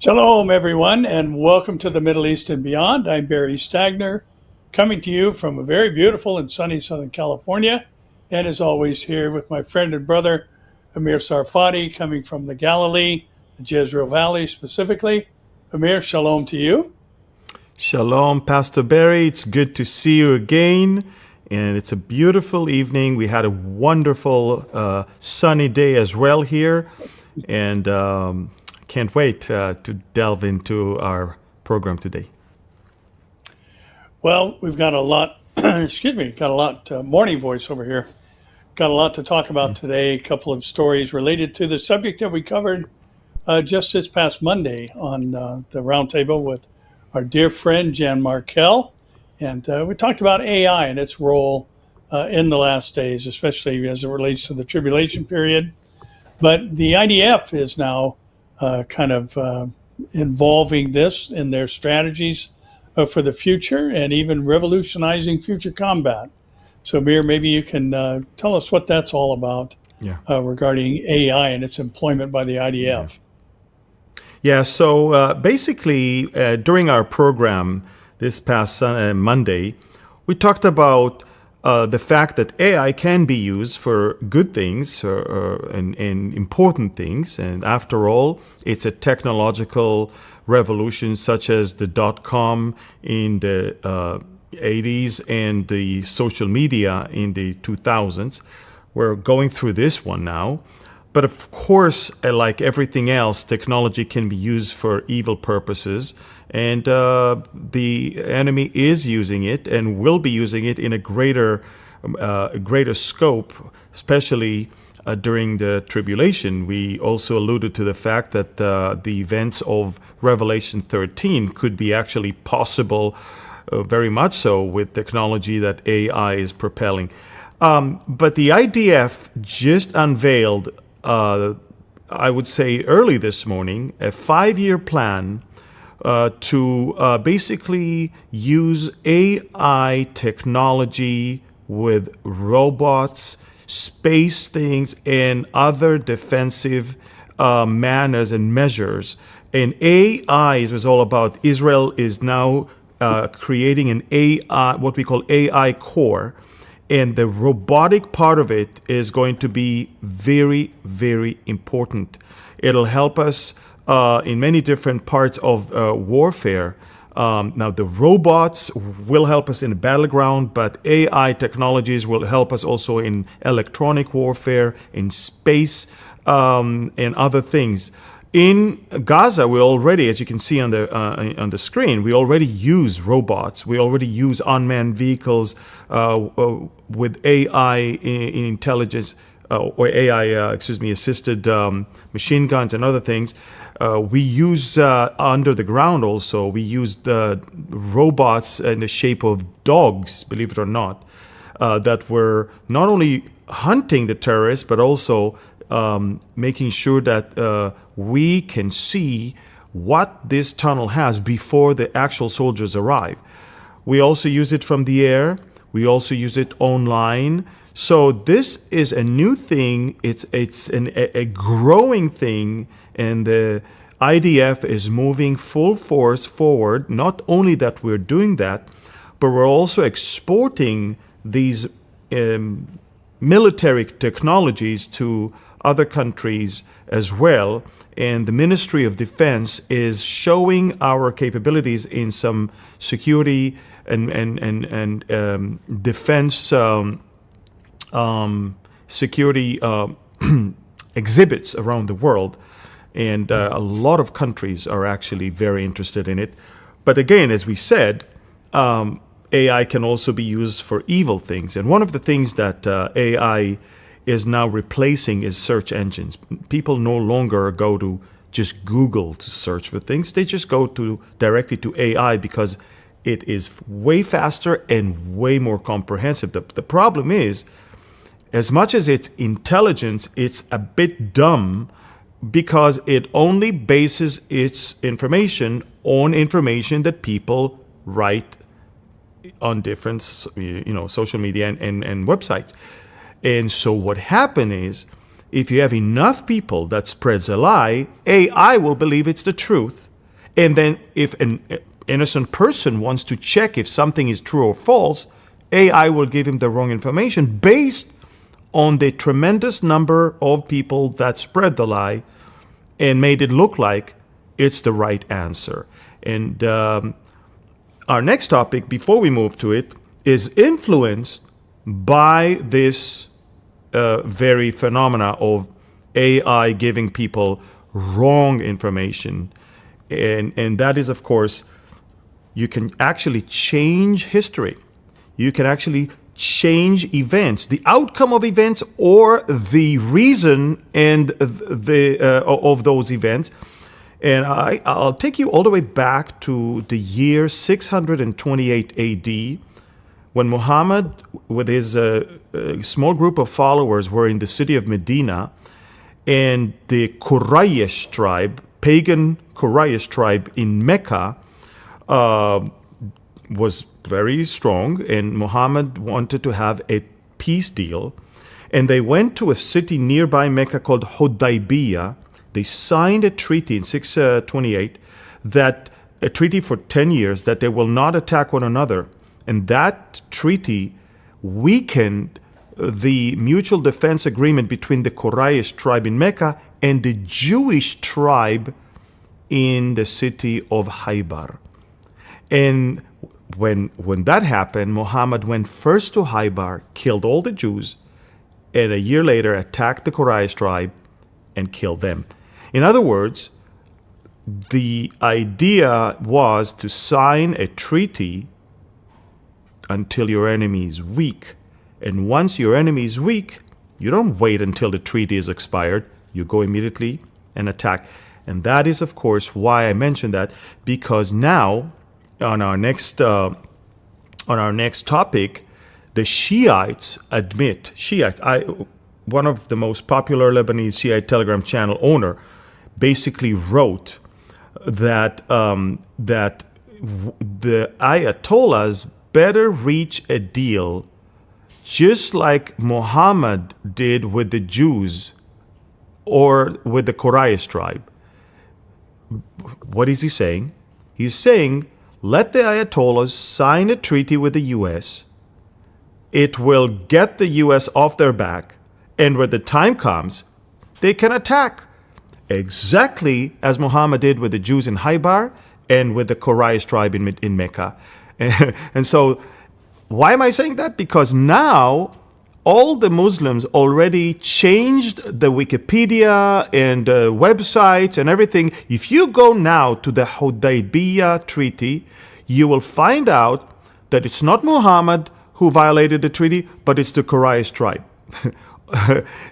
Shalom, everyone, and welcome to the Middle East and beyond. I'm Barry Stagner, coming to you from a very beautiful and sunny Southern California, and as always, here with my friend and brother, Amir Tsarfati, coming from the Galilee, the Jezreel Valley specifically. Amir, shalom to you. Shalom, Pastor Barry. It's good to see you again. And it's a beautiful evening. We had a wonderful sunny day as well here. And can't wait to delve into our program today. Well, we've got a lot, morning voice over here. Got a lot to talk about today, a couple of stories related to the subject that we covered just this past Monday on the roundtable with our dear friend Jan Markell. And we talked about AI and its role in the last days, especially as it relates to the tribulation period. But the IDF is now involving this in their strategies for the future and even revolutionizing future combat. So, Mir, maybe you can tell us what that's all about regarding AI and its employment by the IDF. Yeah, so basically, during our program this past Monday, we talked about the fact that AI can be used for good things and important things. And after all, it's a technological revolution such as the .com in the 80s and the social media in the 2000s. We're going through this one now. But of course, like everything else, technology can be used for evil purposes. And the enemy is using it and will be using it in a greater scope, especially during the tribulation. We also alluded to the fact that the events of Revelation 13 could be actually possible, very much so, with technology that AI is propelling. But the IDF just unveiled, I would say early this morning, a 5-year plan to basically use AI technology with robots, space things, and other defensive manners and measures. And AI, it was all about Israel is now creating an AI, what we call AI core. And the robotic part of it is going to be very, very important. It'll help us in many different parts of warfare. Now, the robots will help us in the battleground, but AI technologies will help us also in electronic warfare, in space, and other things. In Gaza, we already, as you can see on the screen, we already use robots. We already use unmanned vehicles with AI intelligence or AI, assisted machine guns and other things. We use under the ground also. We use robots in the shape of dogs, believe it or not, that were not only hunting the terrorists but also making sure that we can see what this tunnel has before the actual soldiers arrive. We also use it from the air. We also use it online. So this is a new thing. It's a growing thing, and the IDF is moving full force forward. Not only that we're doing that, but we're also exporting these military technologies to other countries as well. And the Ministry of Defense is showing our capabilities in some security and defense security exhibits around the world. And a lot of countries are actually very interested in it. But again, as we said, AI can also be used for evil things. And one of the things that AI is now replacing is search engines. People no longer go to just Google to search for things. They just go directly to AI because it is way faster and way more comprehensive. The problem is, as much as it's intelligence, it's a bit dumb because it only bases its information on information that people write on different, social media and websites. And so what happened is, if you have enough people that spreads a lie, AI will believe it's the truth, And then if an innocent person wants to check if something is true or false, AI will give him the wrong information based on the tremendous number of people that spread the lie and made it look like it's the right answer. And our next topic, before we move to it, is influenced by this very phenomena of AI giving people wrong information. And that is, of course, you can actually change history. You can actually change events, the outcome of events, or the reason and of those events. And I'll take you all the way back to the year 628 AD, when Muhammad, with his small group of followers, were in the city of Medina, and the Quraysh tribe, pagan Quraysh tribe in Mecca, was very strong, and Muhammad wanted to have a peace deal. And they went to a city nearby Mecca called Hudaybiyah. They signed a treaty in 628, that a treaty for 10 years, that they will not attack one another. And that treaty weakened the mutual defense agreement between the Quraysh tribe in Mecca and the Jewish tribe in the city of Haybar. And when that happened, Muhammad went first to Haybar, killed all the Jews, and a year later attacked the Quraysh tribe and killed them. In other words, the idea was to sign a treaty until your enemy is weak. And once your enemy is weak, you don't wait until the treaty is expired. You go immediately and attack. And that is, of course, why I mentioned that, because now, on our next topic, the Shiites admit, one of the most popular Lebanese Shiite Telegram channel owner, basically wrote that that the Ayatollahs better reach a deal just like Muhammad did with the Jews or with the Quraysh tribe. What is he saying? He's saying, let the Ayatollahs sign a treaty with the U.S. It will get the U.S. off their back, and when the time comes, they can attack. Exactly as Muhammad did with the Jews in Haybar and with the Quraysh tribe in Mecca. And so, why am I saying that? Because now all the Muslims already changed the Wikipedia and websites and everything. If you go now to the Hudaybiyah Treaty, you will find out that it's not Muhammad who violated the treaty, but it's the Quraysh tribe.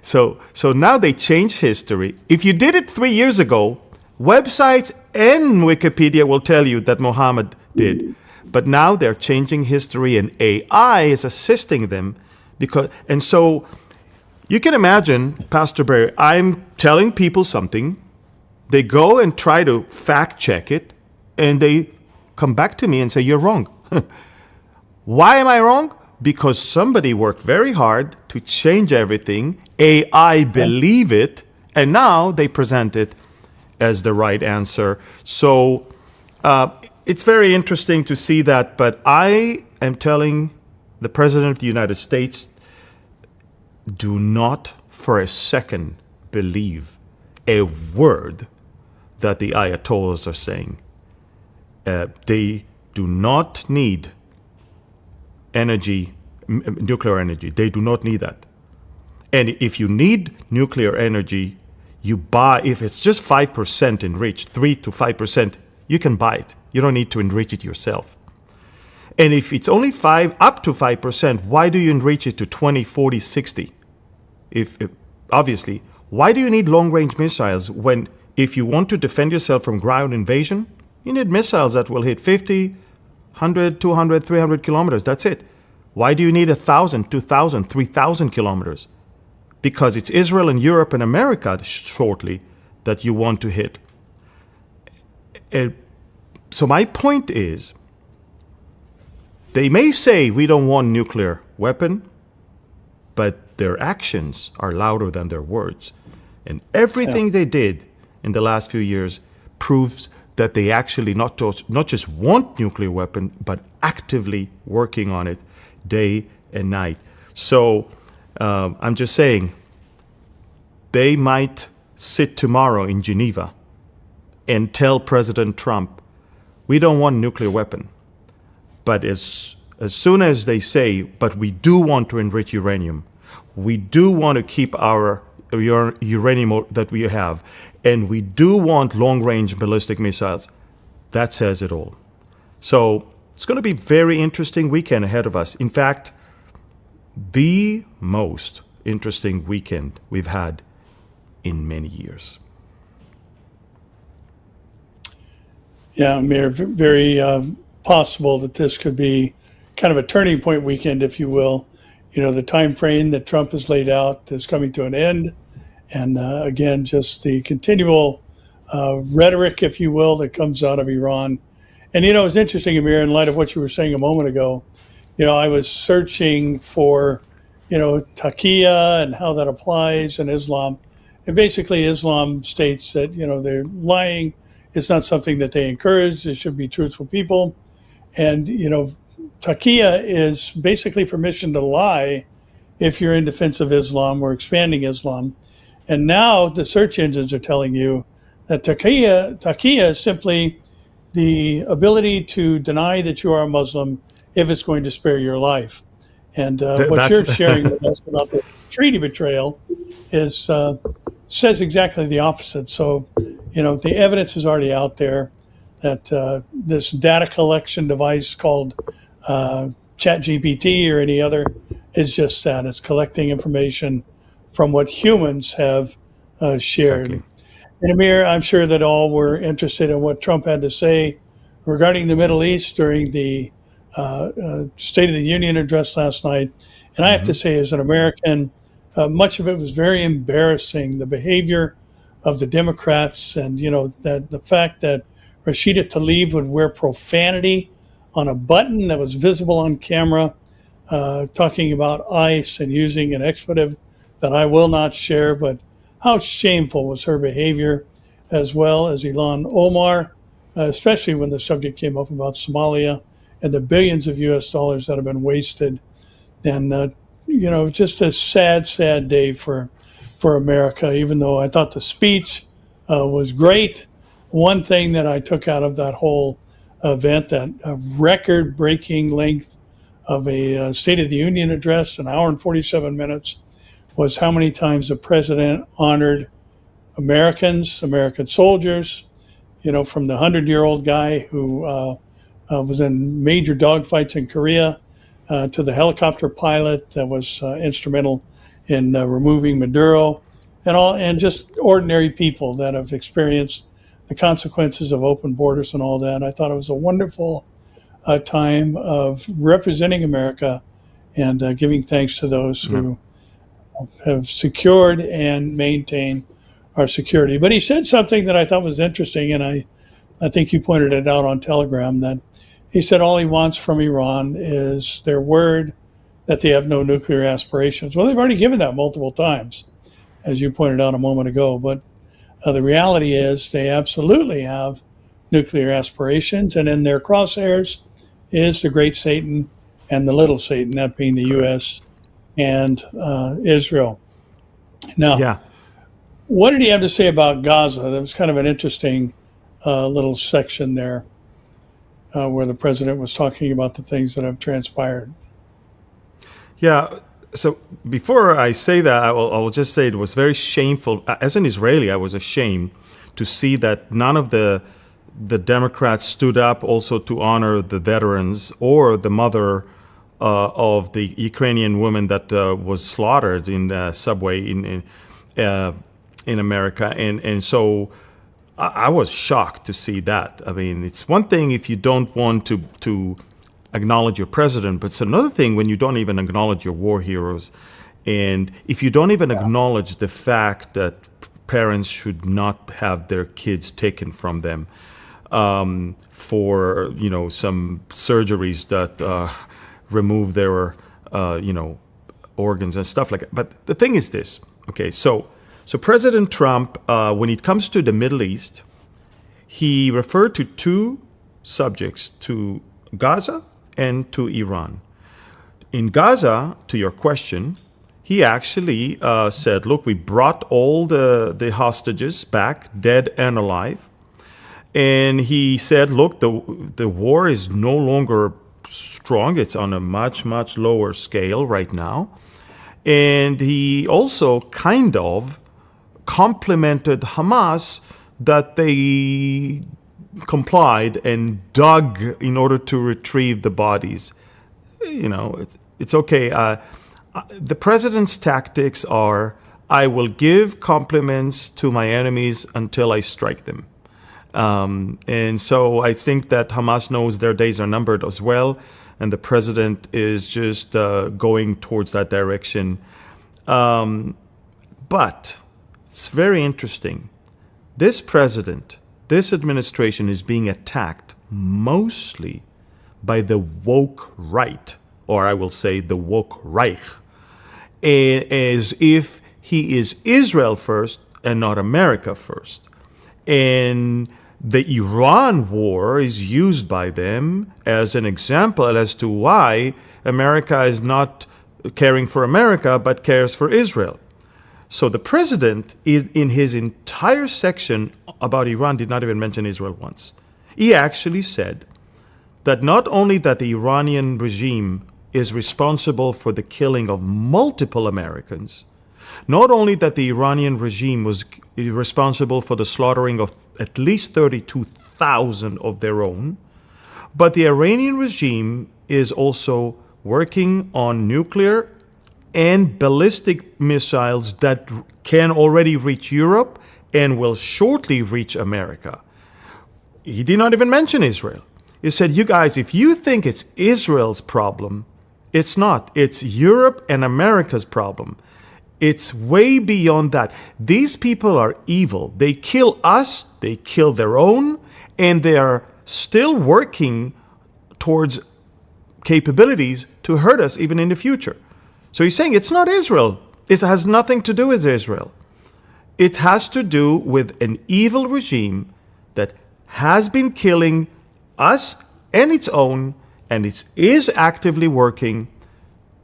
So now they changed history. If you did it 3 years ago, websites and Wikipedia will tell you that Muhammad did. But now they're changing history, and AI is assisting them. And so you can imagine, Pastor Barry, I'm telling people something, they go and try to fact check it, and they come back to me and say, you're wrong. Why am I wrong? Because somebody worked very hard to change everything. AI believe it, and now they present it as the right answer. So it's very interesting to see that, but I am telling the President of the United States, do not for a second believe a word that the Ayatollahs are saying. They do not need nuclear energy. They do not need that. And if you need nuclear energy, you buy, if it's just 5% enriched, 3 to 5%, you can buy it. You don't need to enrich it yourself. And if it's only up to 5%, why do you enrich it to 20, 40, 60? If obviously, why do you need long-range missiles when, if you want to defend yourself from ground invasion, you need missiles that will hit 50, 100, 200, 300 kilometers. That's it. Why do you need 1,000, 2,000, 3,000 kilometers? Because it's Israel and Europe and America shortly that you want to hit. So my point is, they may say we don't want nuclear weapon, but their actions are louder than their words. And everything they did in the last few years proves that they actually not just want nuclear weapon, but actively working on it day and night. So I'm just saying, they might sit tomorrow in Geneva and tell President Trump, we don't want a nuclear weapon. But as soon as they say, but we do want to enrich uranium, we do want to keep our uranium that we have, and we do want long-range ballistic missiles, that says it all. So it's going to be a very interesting weekend ahead of us. In fact, the most interesting weekend we've had in many years. Yeah, Amir, very possible that this could be kind of a turning point weekend, if you will. You know, the time frame that Trump has laid out is coming to an end. And again, just the continual rhetoric, if you will, that comes out of Iran. And, you know, it's interesting, Amir, in light of what you were saying a moment ago, you know, I was searching for, you know, taqiyya and how that applies in Islam. And basically, Islam states that, you know, they're lying. It's not something that they encourage. They should be truthful people. And, you know, taqiyya is basically permission to lie if you're in defense of Islam or expanding Islam. And now the search engines are telling you that taqiyya is simply the ability to deny that you are a Muslim if it's going to spare your life. And what you're sharing with us about the treaty betrayal is says exactly the opposite. So, you know, the evidence is already out there that this data collection device called ChatGPT or any other is just that. It's collecting information from what humans have shared. Exactly. And Amir, I'm sure that all were interested in what Trump had to say regarding the Middle East during the State of the Union address last night. And I have to say, as an American, much of it was very embarrassing, the behavior of the Democrats, and, you know, that the fact that Rashida Tlaib would wear profanity on a button that was visible on camera, talking about ICE and using an expletive that I will not share, but how shameful was her behavior, as well as Ilhan Omar, especially when the subject came up about Somalia and the billions of US dollars that have been wasted. And, you know, just a sad, sad day for America, even though I thought the speech was great. One thing that I took out of that whole event, that record-breaking length of a State of the Union address, an hour and 47 minutes, was how many times the president honored Americans, American soldiers, you know, from the 100-year-old guy who was in major dogfights in Korea to the helicopter pilot that was instrumental in removing Maduro, and just ordinary people that have experienced the consequences of open borders and all that. I thought it was a wonderful time of representing America and giving thanks to those who have secured and maintained our security. But he said something that I thought was interesting, and I think you pointed it out on Telegram, that he said all he wants from Iran is their word that they have no nuclear aspirations. Well, they've already given that multiple times, as you pointed out a moment ago. But the reality is they absolutely have nuclear aspirations, and in their crosshairs is the great Satan and the little Satan, that being the U.S. and Israel. Now, what did he have to say about Gaza? That was kind of an interesting little section there where the president was talking about the things that have transpired. Yeah. So before I say that, I will just say it was very shameful. As an Israeli, I was ashamed to see that none of the Democrats stood up also to honor the veterans or the mother of the Ukrainian woman that was slaughtered in the subway in America. And so I was shocked to see that. I mean, it's one thing if you don't want to acknowledge your president, but it's another thing when you don't even acknowledge your war heroes. And if you don't even acknowledge the fact that parents should not have their kids taken from them for, you know, some surgeries that remove their, you know, organs and stuff like that. But the thing is this, okay, so President Trump, when it comes to the Middle East, he referred to two subjects, to Gaza and to Iran. In Gaza, to your question, he actually said, look, we brought all the hostages back, dead and alive. And he said, look, the war is no longer strong. It's on a much, much lower scale right now. And he also kind of complimented Hamas that they complied and dug in order to retrieve the bodies. You know, it's okay. The president's tactics are, I will give compliments to my enemies until I strike them. And so I think that Hamas knows their days are numbered as well, and the president is just going towards that direction. But it's very interesting. This president, this administration is being attacked mostly by the woke right, or I will say the woke Reich, as if he is Israel first and not America first. And the Iran war is used by them as an example as to why America is not caring for America but cares for Israel. So the president, in his entire section about Iran, did not even mention Israel once. He actually said that not only that the Iranian regime is responsible for the killing of multiple Americans, not only that the Iranian regime was responsible for the slaughtering of at least 32,000 of their own, but the Iranian regime is also working on nuclear and ballistic missiles that can already reach Europe and will shortly reach America. He did not even mention Israel. He said, you guys, if you think it's Israel's problem, it's not. It's Europe and America's problem. It's way beyond that. These people are evil. They kill us, they kill their own, and they are still working towards capabilities to hurt us even in the future. So he's saying it's not Israel. It has nothing to do with Israel. It has to do with an evil regime that has been killing us and its own, and it is actively working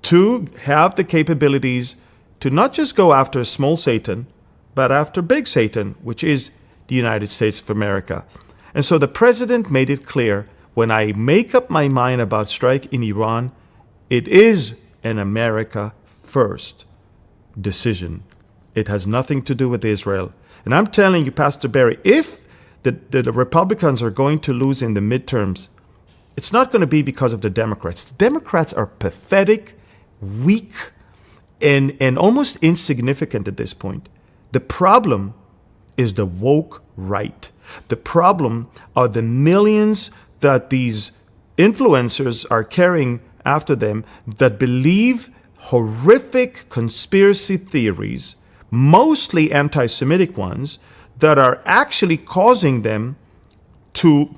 to have the capabilities to not just go after small Satan, but after big Satan, which is the United States of America. And so the president made it clear, when I make up my mind about strike in Iran, it is an America first decision. It has nothing to do with Israel. And I'm telling you, Pastor Barry, if the Republicans are going to lose in the midterms, it's not going to be because of the Democrats. The Democrats are pathetic, weak, and almost insignificant at this point. The problem is the woke right. The problem are the millions that these influencers are carrying after them that believe horrific conspiracy theories, mostly anti-Semitic ones, that are actually causing them to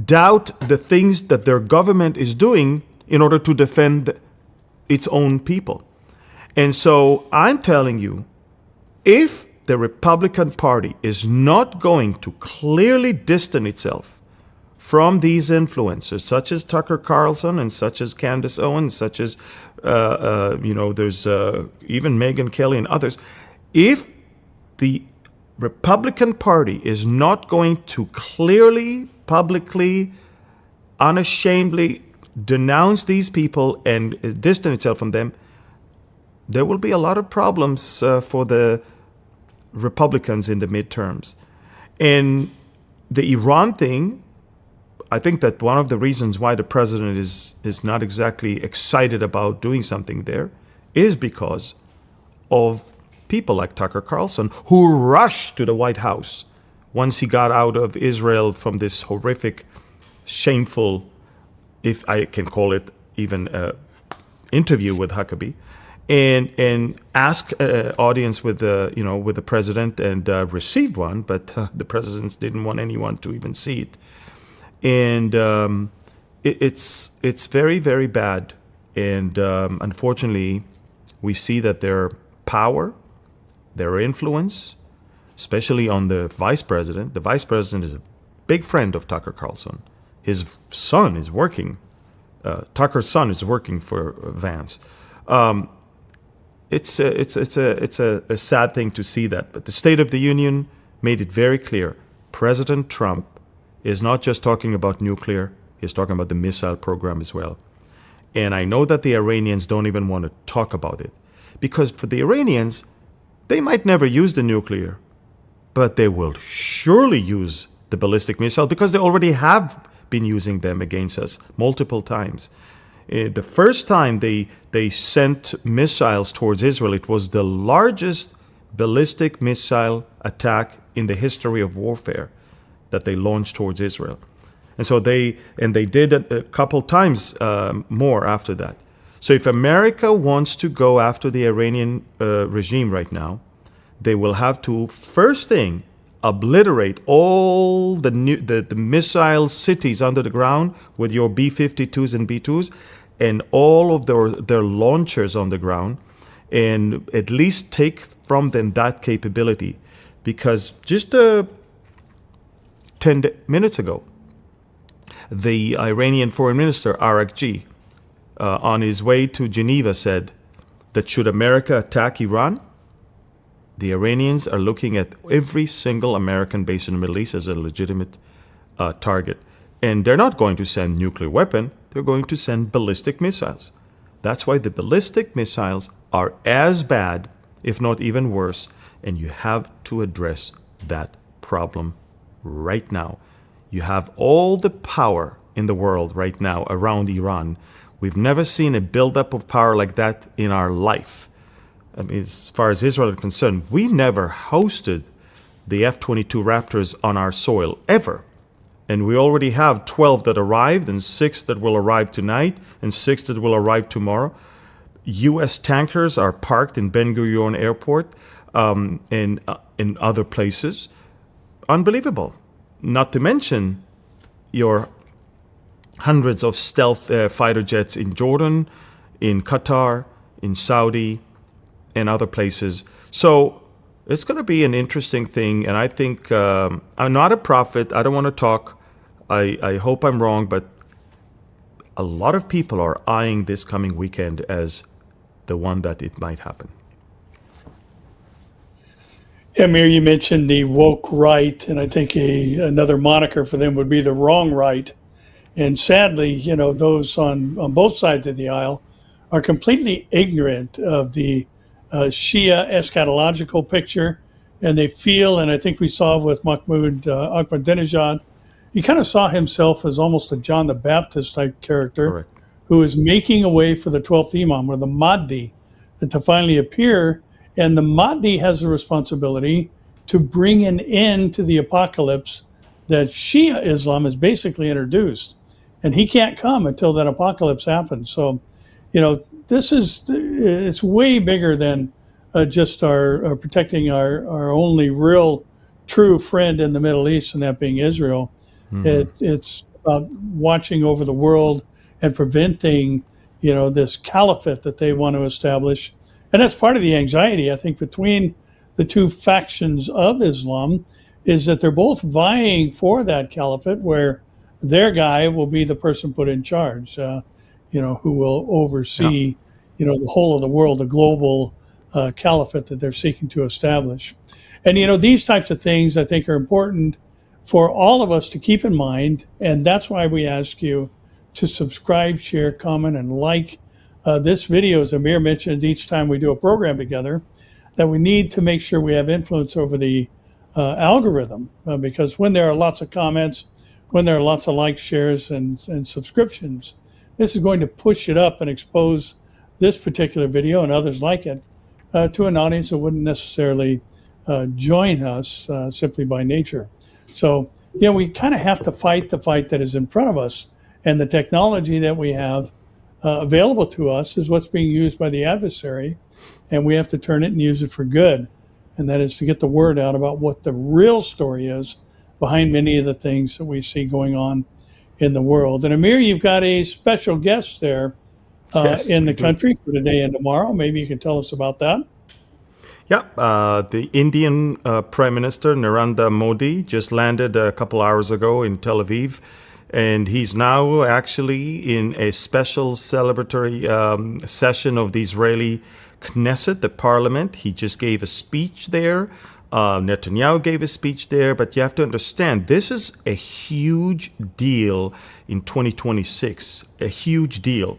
doubt the things that their government is doing in order to defend its own people. And so I'm telling you, if the Republican Party is not going to clearly distance itself from these influencers, such as Tucker Carlson and such as Candace Owens, such as, there's even Megyn Kelly and others, if the Republican Party is not going to clearly, publicly, unashamedly denounce these people and distance itself from them, there will be a lot of problems for the Republicans in the midterms. And the Iran thing, I think that one of the reasons why the president is not exactly excited about doing something there is because of people like Tucker Carlson, who rushed to the White House once he got out of Israel from this horrific, shameful, if I can call it even interview with Huckabee, and ask audience with the president, and received one, but the presidents didn't want anyone to even see it. And it's very, very bad. And unfortunately, we see that their power, their influence, especially on the vice president. The vice president is a big friend of Tucker Carlson. His son is working. Tucker's son is working for Vance. It's a sad thing to see that. But the State of the Union made it very clear. President Trump is not just talking about nuclear. He's talking about the missile program as well. And I know that the Iranians don't even want to talk about it. Because for the Iranians, they might never use the nuclear, but they will surely use the ballistic missile because they already have been using them against us multiple times. The first time they sent missiles towards Israel, it was the largest ballistic missile attack in the history of warfare that they launched towards Israel. And so they did a couple times more after that. So if America wants to go after the Iranian regime right now, they will have to, first thing, obliterate all the missile cities under the ground with your B-52s and B-2s and all of their launchers on the ground, and at least take from them that capability. Because just 10 minutes ago, the Iranian Foreign Minister, Arakji, on his way to Geneva said that should America attack Iran, the Iranians are looking at every single American base in the Middle East as a legitimate target. And they're not going to send nuclear weapon, they're going to send ballistic missiles. That's why the ballistic missiles are as bad, if not even worse, and you have to address that problem right now. You have all the power in the world right now around Iran. We've never seen a buildup of power like that in our life. I mean, as far as Israel is concerned, we never hosted the F-22 Raptors on our soil, ever. And we already have 12 that arrived, and 6 that will arrive tonight, and 6 that will arrive tomorrow. U.S. tankers are parked in Ben Gurion Airport and in other places. Unbelievable. Not to mention your hundreds of stealth fighter jets in Jordan, in Qatar, in Saudi, and other places. So it's going to be an interesting thing. And I think I'm not a prophet. I don't want to talk. I hope I'm wrong, but a lot of people are eyeing this coming weekend as the one that it might happen. Amir, you mentioned the woke right, and I think another moniker for them would be the wrong right. And sadly, those on both sides of the aisle are completely ignorant of the Shia eschatological picture, and they feel, and I think we saw with Mahmoud Ahmadinejad, he kind of saw himself as almost a John the Baptist type character. Correct. Who is making a way for the 12th Imam, or the Mahdi, to finally appear. And the Mahdi has the responsibility to bring an end to the apocalypse that Shia Islam has basically introduced. And he can't come until that apocalypse happens. So, it's way bigger than just our protecting our only real true friend in the Middle East, and that being Israel. Mm-hmm. It's about watching over the world and preventing, this caliphate that they want to establish. And that's part of the anxiety, I think, between the two factions of Islam, is that they're both vying for that caliphate where their guy will be the person put in charge, who will oversee, the whole of the world, the global caliphate that they're seeking to establish. And, these types of things, I think, are important for all of us to keep in mind. And that's why we ask you to subscribe, share, comment, and like this video, as Amir mentioned, each time we do a program together, that we need to make sure we have influence over the algorithm, because when there are lots of comments, when there are lots of likes, shares, and subscriptions, this is going to push it up and expose this particular video and others like it to an audience that wouldn't necessarily join us simply by nature. So, we kind of have to fight the fight that is in front of us. And the technology that we have available to us is what's being used by the adversary, and we have to turn it and use it for good. And that is to get the word out about what the real story is behind many of the things that we see going on in the world. And Amir, you've got a special guest there Yes, in the country for today and tomorrow. Maybe you can tell us about that. Yeah, the Indian Prime Minister Narendra Modi just landed a couple hours ago in Tel Aviv, and he's now actually in a special celebratory session of the Israeli Knesset, the parliament. He just gave a speech there. Netanyahu gave a speech there, but you have to understand, this is a huge deal in 2026, a huge deal.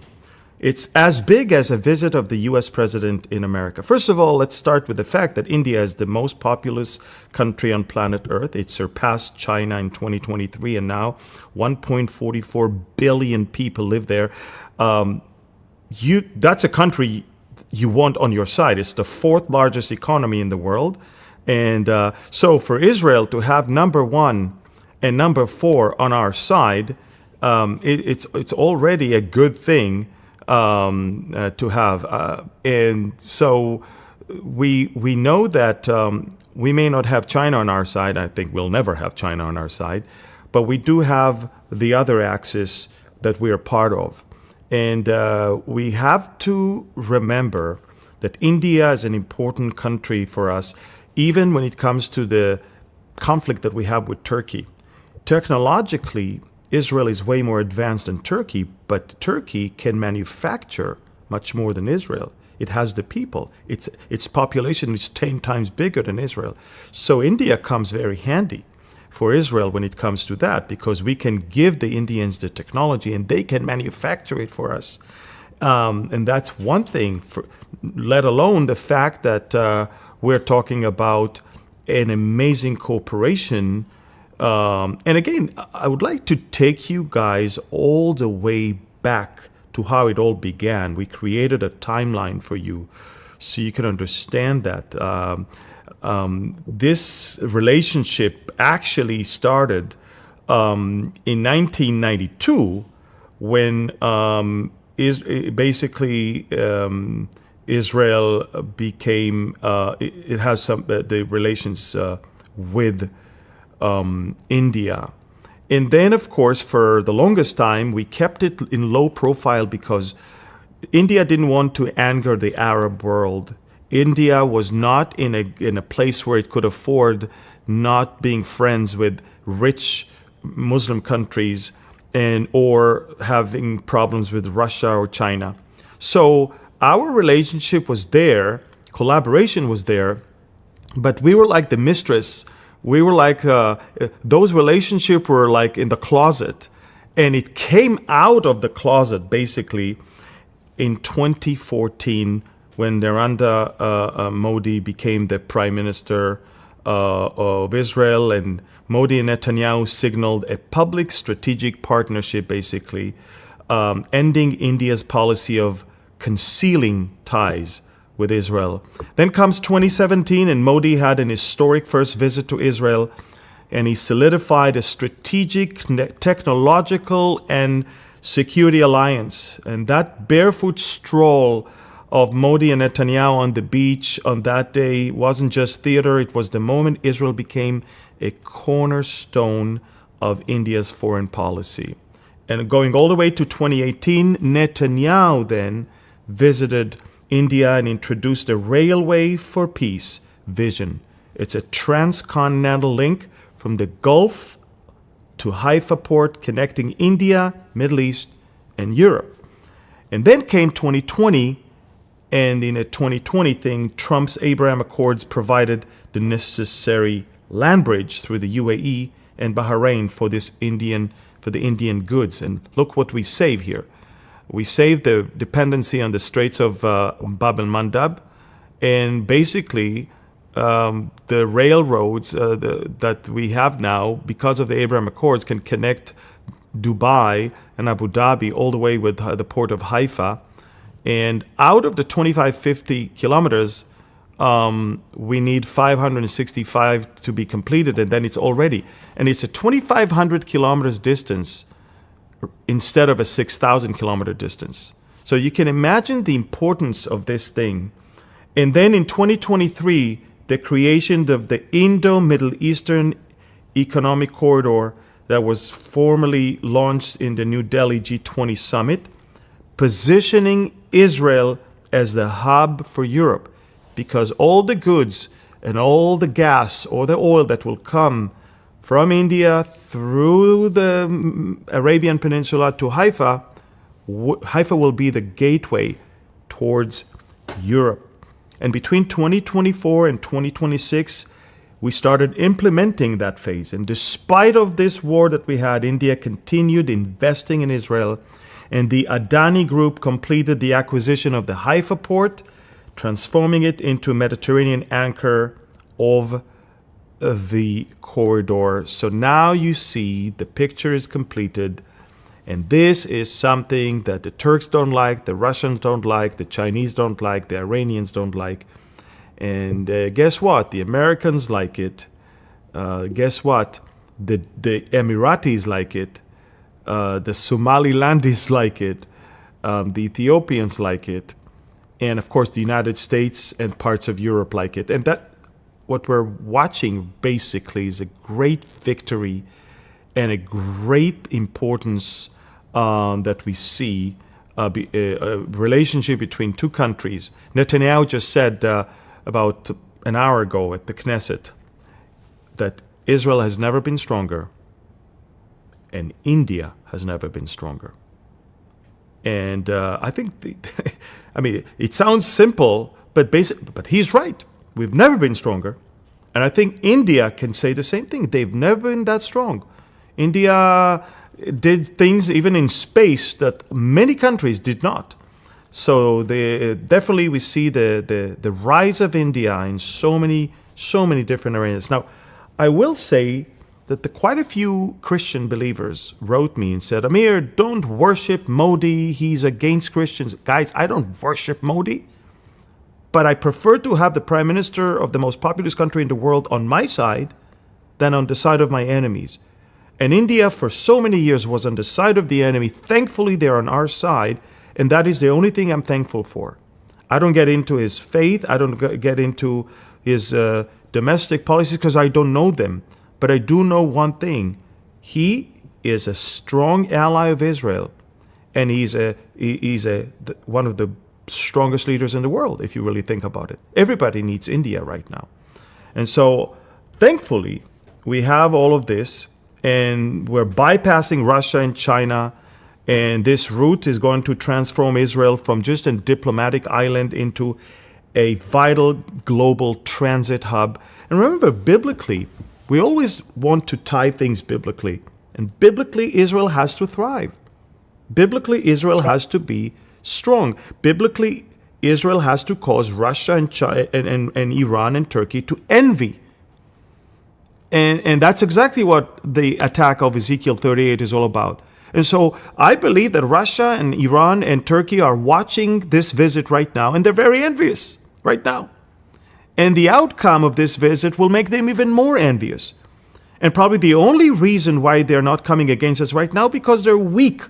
It's as big as a visit of the US president in America. First of all, let's start with the fact that India is the most populous country on planet Earth. It surpassed China in 2023, and now 1.44 billion people live there. That's a country you want on your side. It's the fourth largest economy in the world. And so for Israel to have number one and number four on our side, it's already a good thing to have. And so we know that we may not have China on our side. I think we'll never have China on our side. But we do have the other axis that we are part of. And we have to remember that India is an important country for us, even when it comes to the conflict that we have with Turkey. Technologically, Israel is way more advanced than Turkey, but Turkey can manufacture much more than Israel. It has the people. Its population is 10 times bigger than Israel. So India comes very handy for Israel when it comes to that, because we can give the Indians the technology and they can manufacture it for us. And that's one thing, let alone the fact that we're talking about an amazing cooperation. And again, I would like to take you guys all the way back to how it all began. We created a timeline for you so you can understand that. This relationship actually started in 1992 when Israel became, it has some the relations with India. And then, of course, for the longest time, we kept it in low profile because India didn't want to anger the Arab world. India was not in a place where it could afford not being friends with rich Muslim countries or having problems with Russia or China. So our relationship was there, collaboration was there, but we were like the mistress. We were like, those relationships were like in the closet. And it came out of the closet basically in 2014 when Narendra Modi became the prime minister of Israel, and Modi and Netanyahu signaled a public strategic partnership basically, ending India's policy of concealing ties with Israel. Then comes 2017, and Modi had an historic first visit to Israel, and he solidified a strategic, technological, and security alliance. And that barefoot stroll of Modi and Netanyahu on the beach on that day wasn't just theater, it was the moment Israel became a cornerstone of India's foreign policy. And going all the way to 2018, Netanyahu then visited India and introduced a Railway for Peace vision. It's a transcontinental link from the Gulf to Haifa port connecting India, Middle East, and Europe. And then came 2020, and in a 2020 thing, Trump's Abraham Accords provided the necessary land bridge through the UAE and Bahrain for the Indian goods. And look what we save here. We saved the dependency on the Straits of Bab el-Mandab, and basically the railroads that we have now, because of the Abraham Accords, can connect Dubai and Abu Dhabi all the way with the port of Haifa. And out of the 2550 kilometers, we need 565 to be completed, and then it's already. And it's a 2,500 kilometers distance instead of a 6,000 kilometer distance. So you can imagine the importance of this thing. And then in 2023, the creation of the Indo-Middle Eastern Economic Corridor that was formally launched in the New Delhi G20 summit, positioning Israel as the hub for Europe. because all the goods and all the gas or the oil that will come from India through the Arabian Peninsula to Haifa, Haifa will be the gateway towards Europe. And between 2024 and 2026, we started implementing that phase. And despite of this war that we had, India continued investing in Israel. And the Adani Group completed the acquisition of the Haifa port, transforming it into a Mediterranean anchor of the corridor. So now you see the picture is completed. And this is something that the Turks don't like, the Russians don't like, the Chinese don't like, the Iranians don't like. And guess what? The Americans like it. Guess what? The Emiratis like it. The Somalilandis like it. The Ethiopians like it. And of course, the United States and parts of Europe like it. And that, what we're watching basically is a great victory and a great importance that we see a relationship between two countries. Netanyahu just said about an hour ago at the Knesset that Israel has never been stronger and India has never been stronger. And I think, I mean, it sounds simple, but he's right. We've never been stronger. And I think India can say the same thing. They've never been that strong. India did things even in space that many countries did not. So definitely we see the rise of India in so many different arenas. Now, I will say that quite a few Christian believers wrote me and said, Amir, don't worship Modi. He's against Christians. Guys, I don't worship Modi, but I prefer to have the prime minister of the most populous country in the world on my side than on the side of my enemies. And India, for so many years, was on the side of the enemy. Thankfully, they're on our side, and that is the only thing I'm thankful for. I don't get into his faith. I don't get into his domestic policies because I don't know them. But I do know one thing. He is a strong ally of Israel, and he's one of the strongest leaders in the world, if you really think about it. Everybody needs India right now. And so, thankfully, we have all of this, and we're bypassing Russia and China, and this route is going to transform Israel from just a diplomatic island into a vital global transit hub. And remember, biblically, we always want to tie things biblically. And biblically, Israel has to thrive. Biblically, Israel has to be strong. Biblically, Israel has to cause Russia and China and Iran and Turkey to envy. And that's exactly what the attack of Ezekiel 38 is all about. And so I believe that Russia and Iran and Turkey are watching this visit right now, and they're very envious right now. And the outcome of this visit will make them even more envious. And probably the only reason why they're not coming against us right now, because they're weak.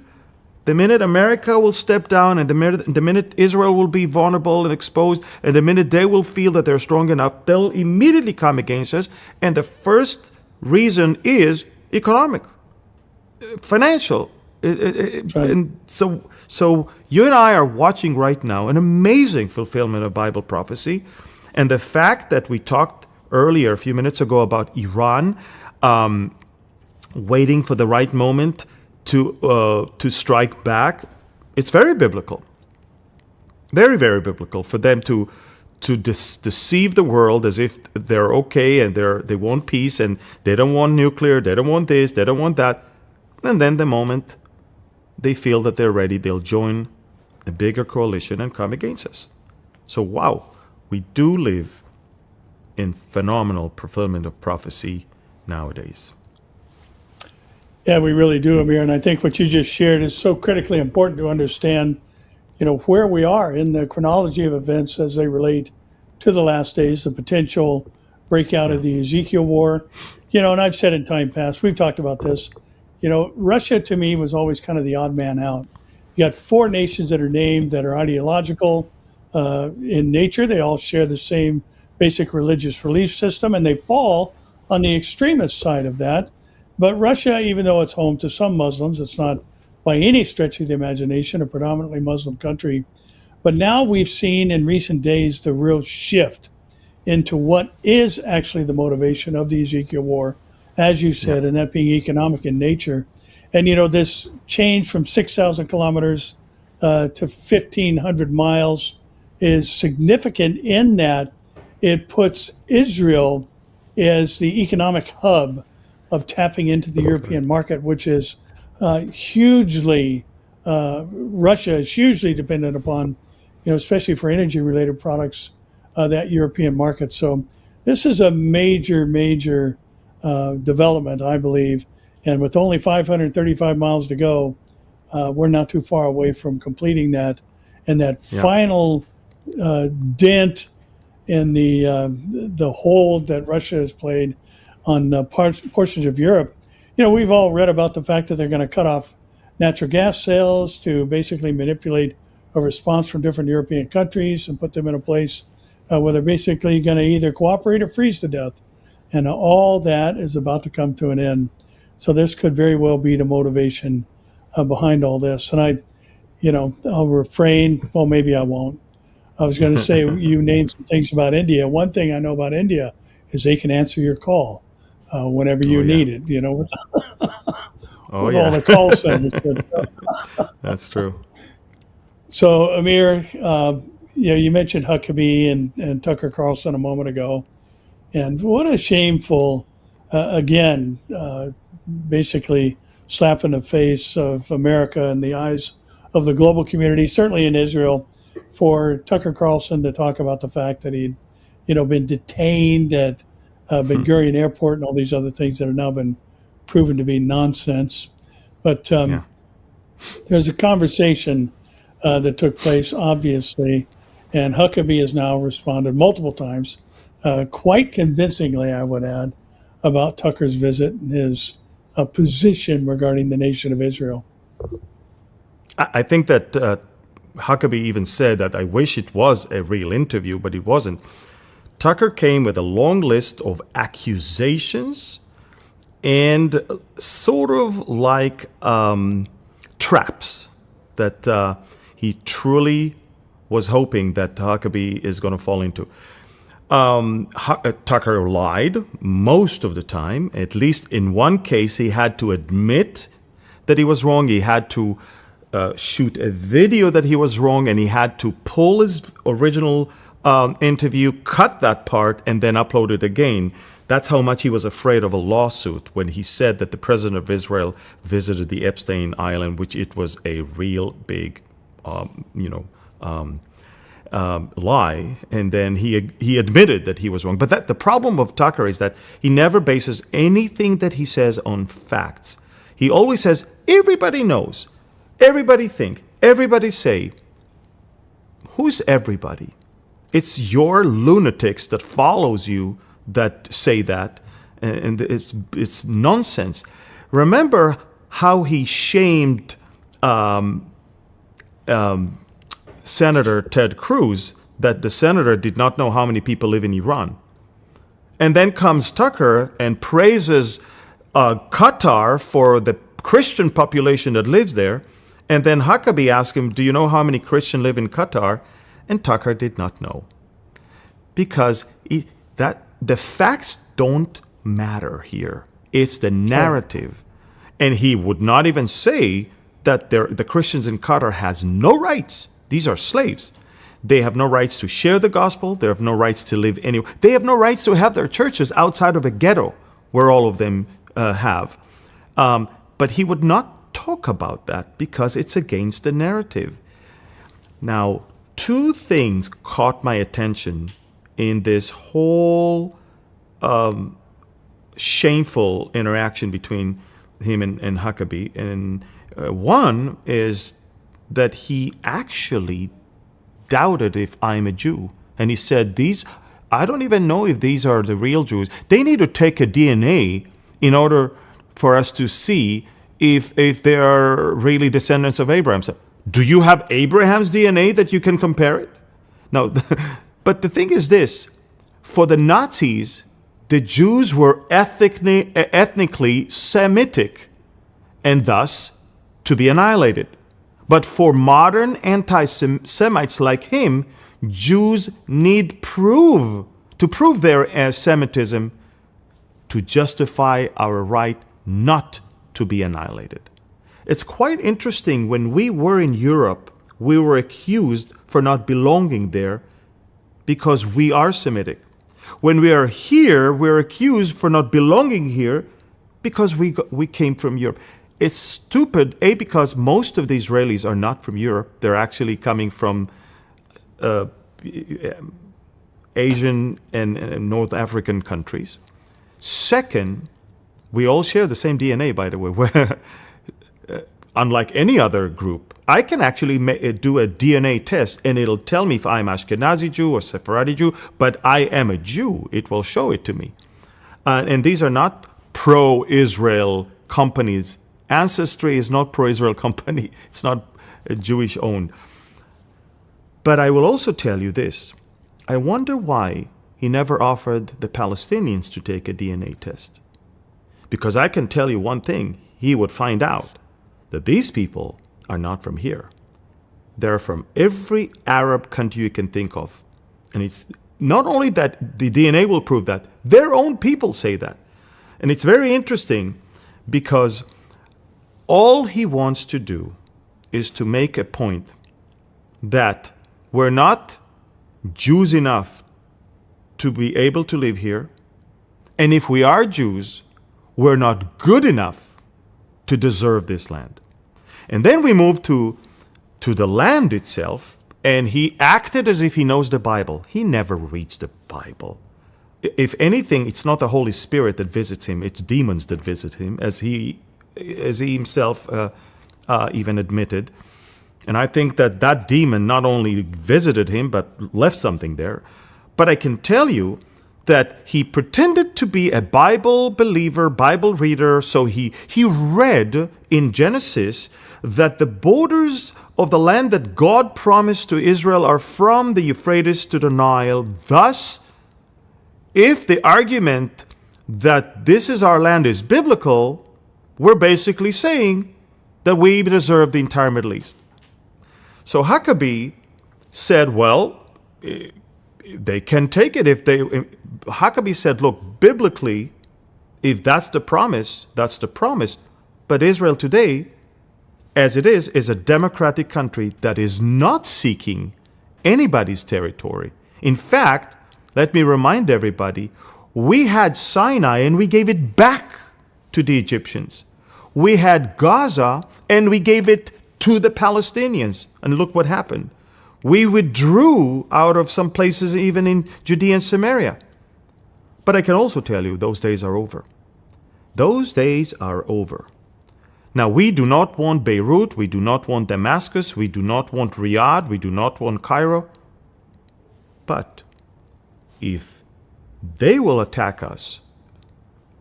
The minute America will step down, and the minute Israel will be vulnerable and exposed, and the minute they will feel that they're strong enough, they'll immediately come against us. And the first reason is economic, financial. Right. And so you and I are watching right now an amazing fulfillment of Bible prophecy. And the fact that we talked earlier, a few minutes ago, about Iran waiting for the right moment to strike back, it's very biblical. Very, very biblical for them to deceive the world as if they're okay and they want peace and they don't want nuclear, they don't want this, they don't want that. And then the moment they feel that they're ready, they'll join a bigger coalition and come against us. So wow, we do live in phenomenal fulfillment of prophecy nowadays. Yeah, we really do, Amir. And I think what you just shared is so critically important to understand, where we are in the chronology of events as they relate to the last days, the potential breakout of the Ezekiel war. And I've said in time past, we've talked about this, Russia to me was always kind of the odd man out. You got four nations that are named that are ideological in nature. They all share the same basic religious belief system, and they fall on the extremist side of that. But Russia, even though it's home to some Muslims, it's not by any stretch of the imagination a predominantly Muslim country. But now we've seen in recent days the real shift into what is actually the motivation of the Ezekiel war, as you said, and that being economic in nature. And, this change from 6,000 kilometers to 1,500 miles is significant in that it puts Israel as the economic hub of tapping into the European market, which is hugely, Russia is hugely dependent upon, especially for energy-related products, that European market. So this is a major, major development, I believe. And with only 535 miles to go, we're not too far away from completing that. And that final dent in the hold that Russia has played on portions of Europe. We've all read about the fact that they're going to cut off natural gas sales to basically manipulate a response from different European countries and put them in a place where they're basically going to either cooperate or freeze to death. And all that is about to come to an end. So this could very well be the motivation behind all this. And I'll refrain. Well, maybe I won't. I was going to say, you named some things about India. One thing I know about India is they can answer your call whenever you need it, with all the call centers. That's true. So, Amir, you mentioned Huckabee and Tucker Carlson a moment ago. And what a shameful, basically slap in the face of America in the eyes of the global community, certainly in Israel, for Tucker Carlson to talk about the fact that he'd, been detained at Ben Gurion Airport and all these other things that have now been proven to be nonsense. But there's a conversation that took place, obviously, and Huckabee has now responded multiple times, quite convincingly, I would add, about Tucker's visit and his position regarding the nation of Israel. I think that Huckabee even said that I wish it was a real interview, but it wasn't. Tucker came with a long list of accusations and sort of like traps that he truly was hoping that Huckabee is going to fall into. Tucker lied most of the time. At least in one case, he had to admit that he was wrong. He had to shoot a video that he was wrong, and he had to pull his original interview, cut that part, and then upload it again. That's how much he was afraid of a lawsuit when he said that the president of Israel visited the Epstein Island, which it was a real big, lie. And then he admitted that he was wrong. But the problem of Tucker is that he never bases anything that he says on facts. He always says, everybody knows, everybody think, everybody say. Who's everybody? It's your lunatics that follows you that say that, and it's nonsense. Remember how he shamed Senator Ted Cruz, that the senator did not know how many people live in Iran. And then comes Tucker and praises Qatar for the Christian population that lives there. And then Huckabee asked him, do you know how many Christians live in Qatar? And Tucker did not know. Because the facts don't matter here. It's the narrative. And he would not even say that the Christians in Qatar has no rights. These are slaves. They have no rights to share the gospel. They have no rights to live anywhere. They have no rights to have their churches outside of a ghetto where all of them have. But he would not talk about that because it's against the narrative. Now, two things caught my attention in this whole shameful interaction between him and Huckabee. And one is that he actually doubted if I'm a Jew. And he said, I don't even know if these are the real Jews. They need to take a DNA in order for us to see if they are really descendants of Abraham. So, do you have Abraham's DNA that you can compare it? No. But the thing is this. For the Nazis, the Jews were ethnically Semitic and thus to be annihilated. But for modern anti-Semites like him, Jews need to prove their Semitism to justify our right not to be annihilated. It's quite interesting. When we were in Europe, we were accused for not belonging there because we are Semitic. When we are here, we're accused for not belonging here because we came from Europe. It's stupid, because most of the Israelis are not from Europe. They're actually coming from Asian and North African countries. Second, we all share the same DNA, by the way. Unlike any other group, I can actually do a DNA test and it'll tell me if I'm Ashkenazi Jew or Sephardi Jew, but I am a Jew. It will show it to me. And these are not pro-Israel companies. Ancestry is not pro-Israel company. It's not Jewish owned. But I will also tell you this. I wonder why he never offered the Palestinians to take a DNA test. Because I can tell you one thing, he would find out that these people are not from here. They're from every Arab country you can think of. And it's not only that the DNA will prove that, their own people say that. And it's very interesting because all he wants to do is to make a point that we're not Jews enough to be able to live here. And if we are Jews, we're not good enough to deserve this land. And then we move to the land itself, and he acted as if he knows the Bible. He never reads the Bible. If anything, it's not the Holy Spirit that visits him, it's demons that visit him, as he himself even admitted. And I think that demon not only visited him, but left something there. But I can tell you that he pretended to be a Bible believer, Bible reader. So he read in Genesis that the borders of the land that God promised to Israel are from the Euphrates to the Nile. Thus, if the argument that this is our land is biblical, we're basically saying that we deserve the entire Middle East. So Huckabee said, well, they can take it if they... Huckabee said, look, biblically, if that's the promise, that's the promise. But Israel today, as it is a democratic country that is not seeking anybody's territory. In fact, let me remind everybody, we had Sinai and we gave it back to the Egyptians. We had Gaza and we gave it to the Palestinians. And look what happened. We withdrew out of some places even in Judea and Samaria. But I can also tell you those days are over. Those days are over. Now, we do not want Beirut, we do not want Damascus, we do not want Riyadh, we do not want Cairo. But if they will attack us,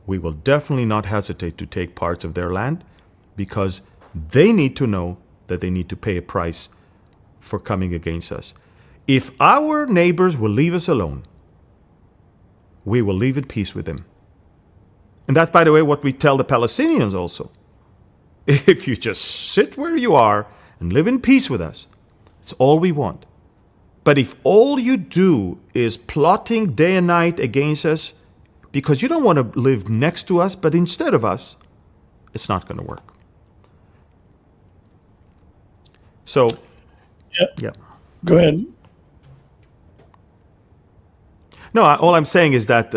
we will definitely not hesitate to take parts of their land because they need to know that they need to pay a price for coming against us. If our neighbors will leave us alone, we will live in peace with them. And that's, by the way, what we tell the Palestinians also. If you just sit where you are and live in peace with us, it's all we want. But if all you do is plotting day and night against us because you don't want to live next to us, but instead of us, it's not going to work. So, yeah. Go ahead. No, all I'm saying is that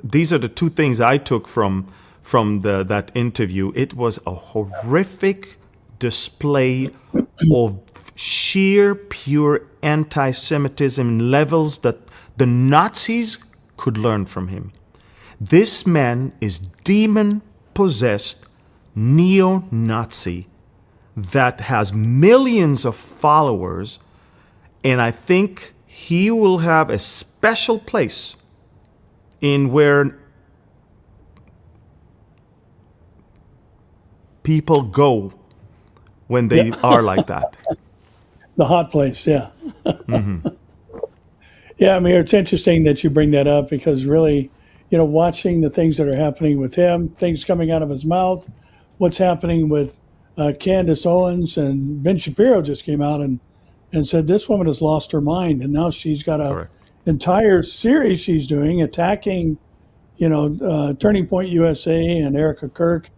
these are the two things I took from that interview. It was a horrific display of sheer, pure anti-Semitism levels that the Nazis could learn from him. This man is demon-possessed neo-Nazi that has millions of followers, and I think he will have a special place in where people go when they are like that. The hot place, yeah. Mm-hmm. Yeah, I mean, it's interesting that you bring that up because really, watching the things that are happening with him, things coming out of his mouth, what's happening with Candace Owens and Ben Shapiro just came out and said this woman has lost her mind, and now she's got a Correct. entire series she's doing attacking, Turning Point USA and Erica Kirk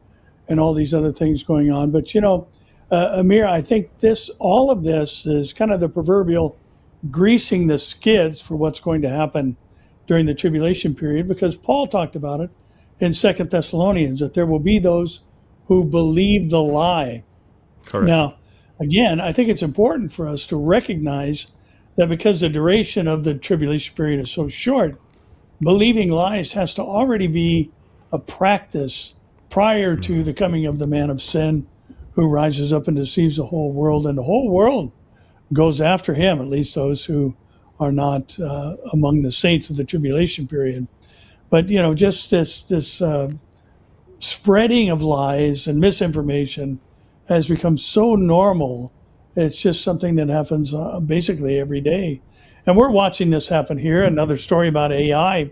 and all these other things going on. But Amir, I think all of this is kind of the proverbial greasing the skids for what's going to happen during the tribulation period, because Paul talked about it in 2 Thessalonians, that there will be those who believe the lie. Correct. Now, again, I think it's important for us to recognize that because the duration of the tribulation period is so short, believing lies has to already be a practice prior to the coming of the man of sin, who rises up and deceives the whole world, and the whole world goes after him, at least those who are not among the saints of the tribulation period. But just this spreading of lies and misinformation has become so normal. It's just something that happens basically every day. And we're watching this happen here. Another story about AI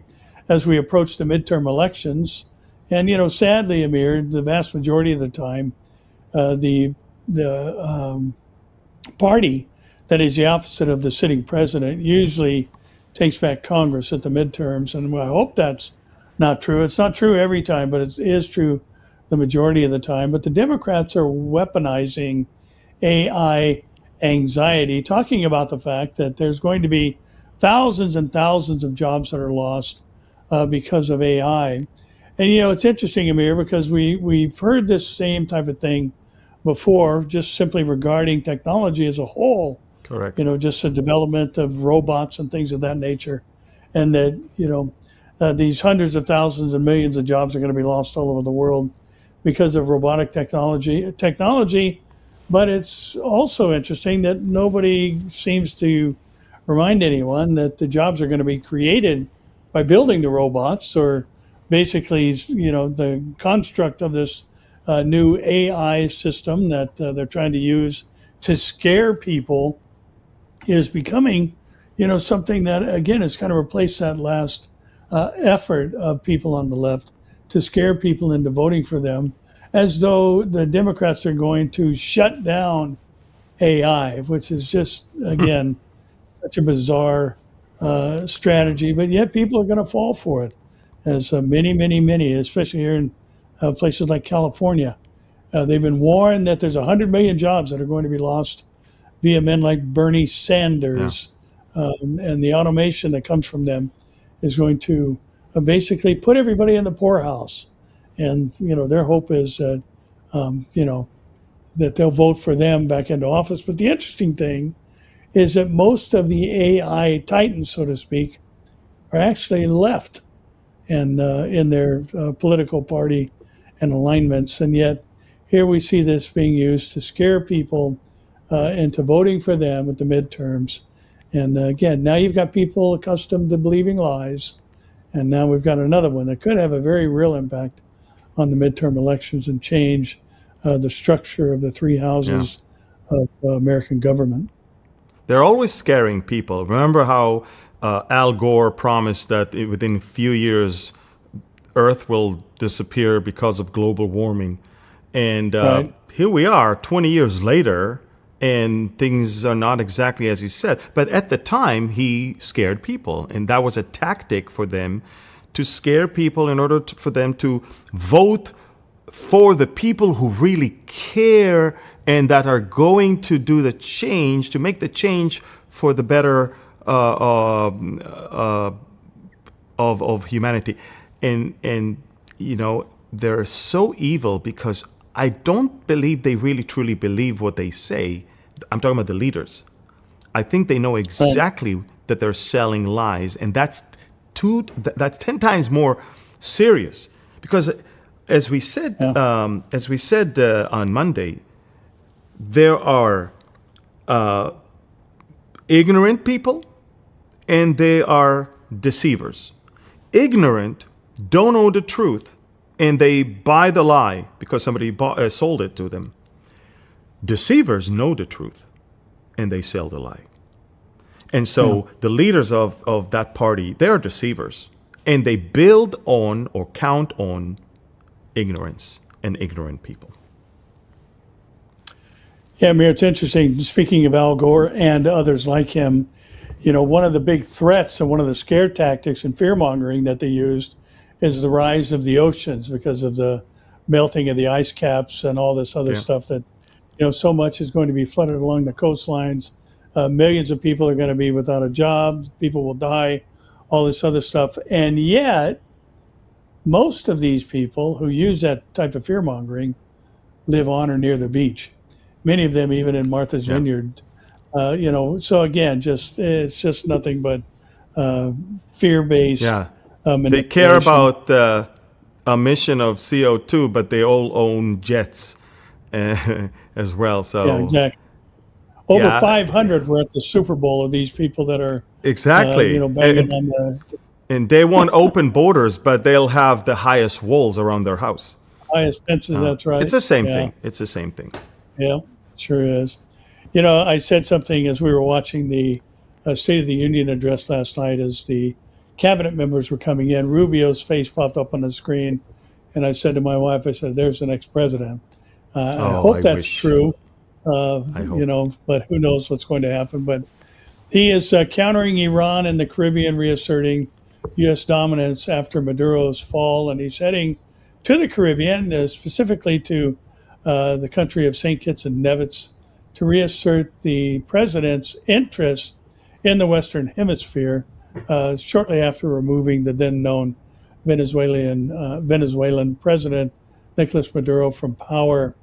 as we approach the midterm elections. And, sadly, Amir, the vast majority of the time, the party that is the opposite of the sitting president usually takes back Congress at the midterms. And I hope that's not true. It's not true every time, but it is true the majority of the time. But the Democrats are weaponizing AI anxiety, talking about the fact that there's going to be thousands and thousands of jobs that are lost because of AI. And, it's interesting, Amir, because we've heard this same type of thing before, just simply regarding technology as a whole. Correct. Just the development of robots and things of that nature. And that, these hundreds of thousands and millions of jobs are going to be lost all over the world because of robotic technology. But it's also interesting that nobody seems to remind anyone that the jobs are going to be created by building the robots, or basically, the construct of this new AI system that they're trying to use to scare people is becoming, something that, again, has kind of replaced that last effort of people on the left to scare people into voting for them, as though the Democrats are going to shut down AI, which is just, again, such a bizarre strategy. But yet people are going to fall for it, as many, especially here in places like California. They've been warned that there's 100 million jobs that are going to be lost via men like Bernie Sanders. And the automation that comes from them is going to basically put everybody in the poorhouse. And, their hope is that, that they'll vote for them back into office. But the interesting thing is that most of the AI titans, so to speak, are actually left and in their political party and alignments. And yet here we see this being used to scare people into voting for them at the midterms. And again, now you've got people accustomed to believing lies. And now we've got another one that could have a very real impact on the midterm elections and change the structure of the three houses of American government. They're always scaring people. Remember how Al Gore promised that within a few years, Earth will disappear because of global warming. And Right. here we are 20 years later, and things are not exactly as he said. But at the time, he scared people. And that was a tactic for them to scare people in order for them to vote for the people who really care and that are going to do the change, to make the change for the better of humanity. And they're so evil because I don't believe they really truly believe what they say. I'm talking about the leaders. I think they know exactly that they're selling lies, and that's 10 times more serious. Because as we said on Monday, there are ignorant people and they are deceivers. Ignorant don't know the truth and they buy the lie because somebody sold it to them. Deceivers know the truth and they sell the lie. And so the leaders of that party, they're deceivers. And they build on or count on ignorance and ignorant people. Yeah, Amir, it's interesting. Speaking of Al Gore and others like him, one of the big threats and one of the scare tactics and fear mongering that they used is the rise of the oceans because of the melting of the ice caps and all this other Yeah. stuff that, so much is going to be flooded along the coastlines. Millions of people are going to be without a job. People will die, all this other stuff. And yet, most of these people who use that type of fear mongering live on or near the beach. Many of them even in Martha's Yeah. Vineyard. So again, it's just nothing but fear-based Yeah. manipulation. They care about the emission of CO2, but they all own jets as well. So Yeah, exactly. Over Yeah. 500 were at the Super Bowl of these people that are, exactly. banging on the And they want open borders, but they'll have the highest walls around their house. highest fences. That's right. It's the same Yeah. thing. It's the same thing. Yeah, sure is. I said something as we were watching the State of the Union address last night as the cabinet members were coming in. Rubio's face popped up on the screen, and I said to my wife, I said, "There's the next president." I hope I that's wish. true, I hope. but who knows what's going to happen. But he is countering Iran and the Caribbean, reasserting U.S. dominance after Maduro's fall, and he's heading to the Caribbean, specifically to the country of St. Kitts and Nevis, to reassert the president's interest in the Western Hemisphere shortly after removing the then known Venezuelan president Nicolas Maduro from power.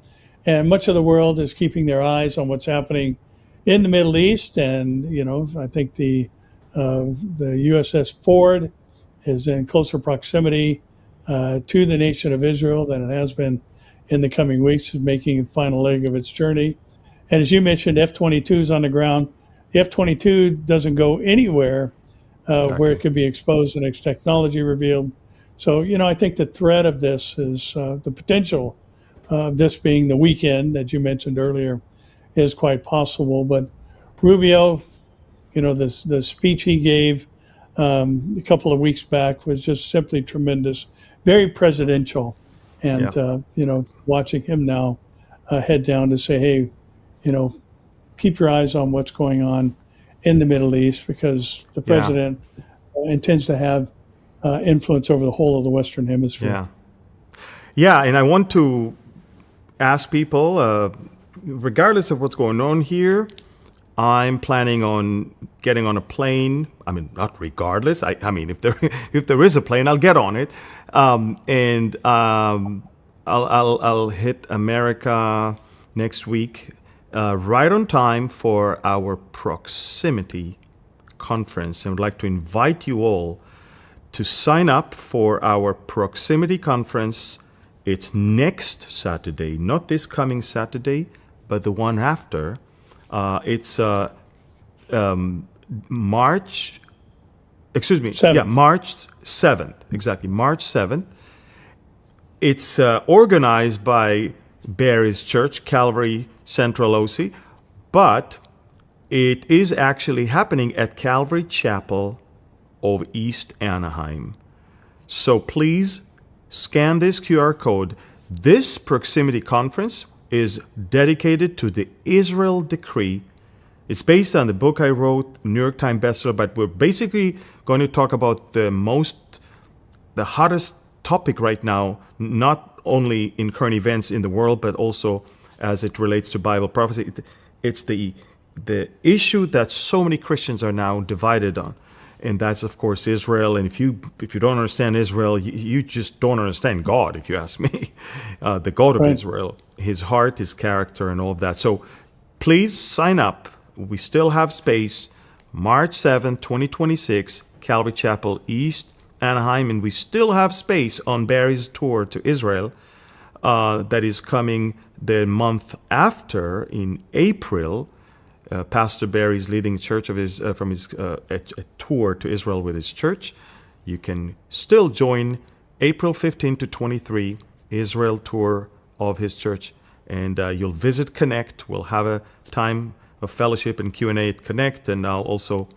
And much of the world is keeping their eyes on what's happening in the Middle East. And, I think the USS Ford is in closer proximity to the nation of Israel than it has been in the coming weeks, making the final leg of its journey. And as you mentioned, F-22s on the ground. The F-22 doesn't go anywhere where it could be exposed and its technology revealed. So, I think the threat of this is the potential of this being the weekend that you mentioned earlier is quite possible. But Rubio, the speech he gave a couple of weeks back was just simply tremendous, very presidential. And, watching him now head down to say, hey, keep your eyes on what's going on in the Middle East because the president intends to have influence over the whole of the Western Hemisphere. Yeah. Yeah, and I want to ask people, regardless of what's going on here, I'm planning on getting on a plane. I mean, not regardless. I mean, if there is a plane, I'll get on it, and I'll hit America next week, right on time for our proximity conference. I would like to invite you all to sign up for our proximity conference. It's next Saturday, not this coming Saturday, but the one after. It's March 7th. Yeah, March 7th, exactly, March 7th. It's organized by Barry's Church, Calvary Central OC, but it is actually happening at Calvary Chapel of East Anaheim. So please scan this QR code. This proximity conference is dedicated to the Israel decree. It's based on the book I wrote, New York Times bestseller, but we're basically going to talk about the hottest topic right now, not only in current events in the world, but also as it relates to Bible prophecy. It's the issue that so many Christians are now divided on, and that's of course Israel. And if you don't understand Israel, you just don't understand God, if you ask me. The God of Right. Israel, His heart, His character, and all of that. So please sign up. We still have space. March 7th, 2026, Calvary Chapel, East Anaheim, and we still have space on Barry's tour to Israel that is coming the month after in April. Pastor Barry is leading a church of his from his a tour to Israel with his church. You can still join April 15 to 23 Israel tour of his church, and you'll visit Connect. We'll have a time of fellowship and Q&A at Connect, and I'll also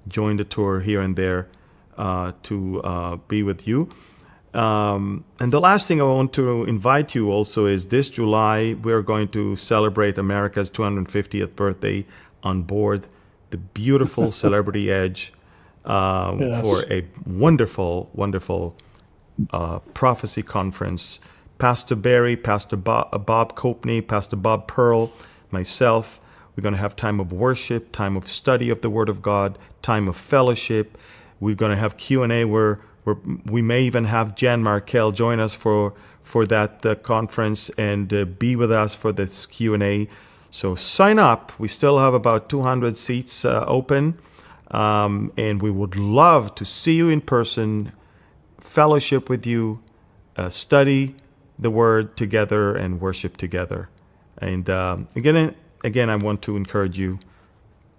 join the tour here and there to be with you. And the last thing I want to invite you also is this July, we're going to celebrate America's 250th birthday on board the beautiful Celebrity Edge for a wonderful, wonderful prophecy conference. Pastor Barry, Pastor Bob Copney, Pastor Bob Pearl, myself, we're going to have time of worship, time of study of the Word of God, time of fellowship. We're going to have Q&A where we may even have Jan Markell join us for that conference and be with us for this Q&A. So sign up. We still have about 200 seats open, and we would love to see you in person, fellowship with you, study the Word together, and worship together. And again, I want to encourage you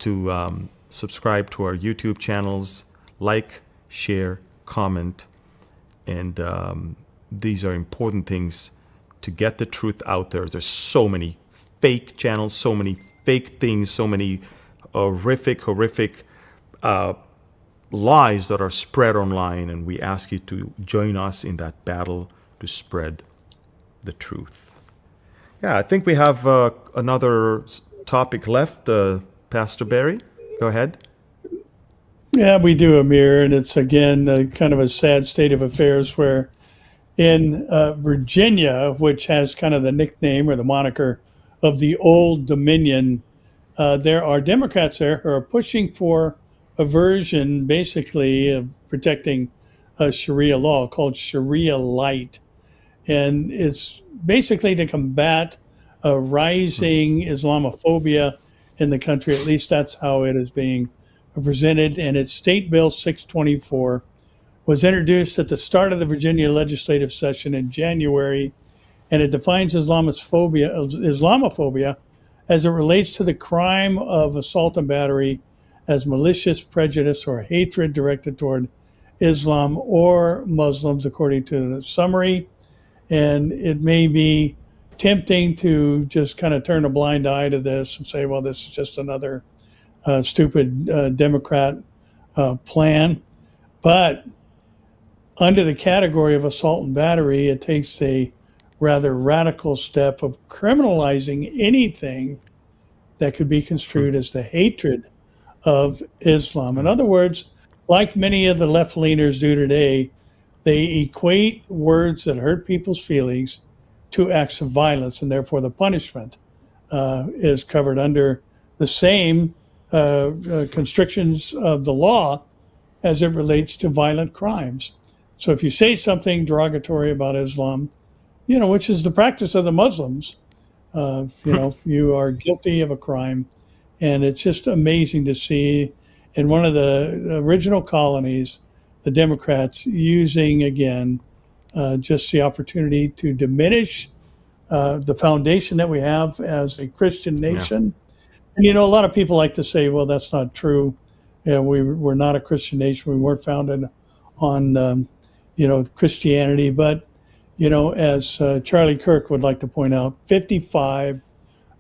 to subscribe to our YouTube channels, like, share, comment, and these are important things to get the truth out there. There's so many fake channels, so many fake things, so many horrific lies that are spread online, and we ask you to join us in that battle to spread the truth. Yeah, I think we have another topic left. Pastor Barry, go ahead. Yeah, we do, Amir, and it's again kind of a sad state of affairs where in Virginia, which has kind of the nickname or the moniker of the Old Dominion, there are Democrats there who are pushing for a version basically of protecting Sharia law called Sharia Light. And it's basically to combat rising Islamophobia in the country. At least that's how it is being presented. And it's State Bill 624 was introduced at the start of the Virginia legislative session in January, and it defines Islamophobia as it relates to the crime of assault and battery as malicious prejudice or hatred directed toward Islam or Muslims, according to the summary. And it may be tempting to just kind of turn a blind eye to this and say, well, this is just another stupid Democrat plan. But under the category of assault and battery, it takes a rather radical step of criminalizing anything that could be construed as the hatred of Islam. In other words, like many of the left-leaners do today, they equate words that hurt people's feelings to acts of violence, and therefore the punishment is covered under the same constrictions of the law as it relates to violent crimes. So if you say something derogatory about Islam, which is the practice of the Muslims, you are guilty of a crime. And it's just amazing to see in one of the original colonies, the Democrats using, again, just the opportunity to diminish the foundation that we have as a Christian nation. Yeah. And, a lot of people like to say, well, that's not true. We're not a Christian nation. We weren't founded on, Christianity. But, as Charlie Kirk would like to point out, 55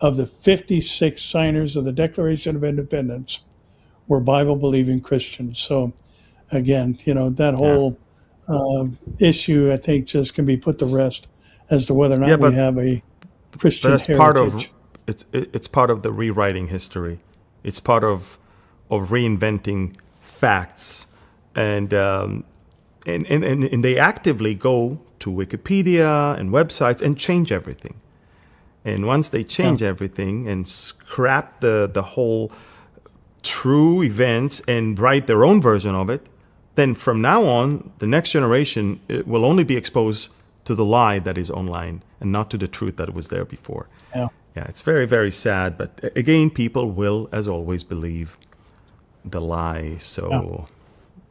of the 56 signers of the Declaration of Independence were Bible-believing Christians. So, again, that whole issue, I think, just can be put to rest as to whether or not we have a Christian heritage. It's part of the rewriting history. It's part of reinventing facts, and they actively go to Wikipedia and websites and change everything. And once they change everything and scrap the whole true events and write their own version of it, then from now on, the next generation will only be exposed to the lie that is online and not to the truth that was there before. Yeah, it's very, very sad. But again, people will, as always, believe the lie. So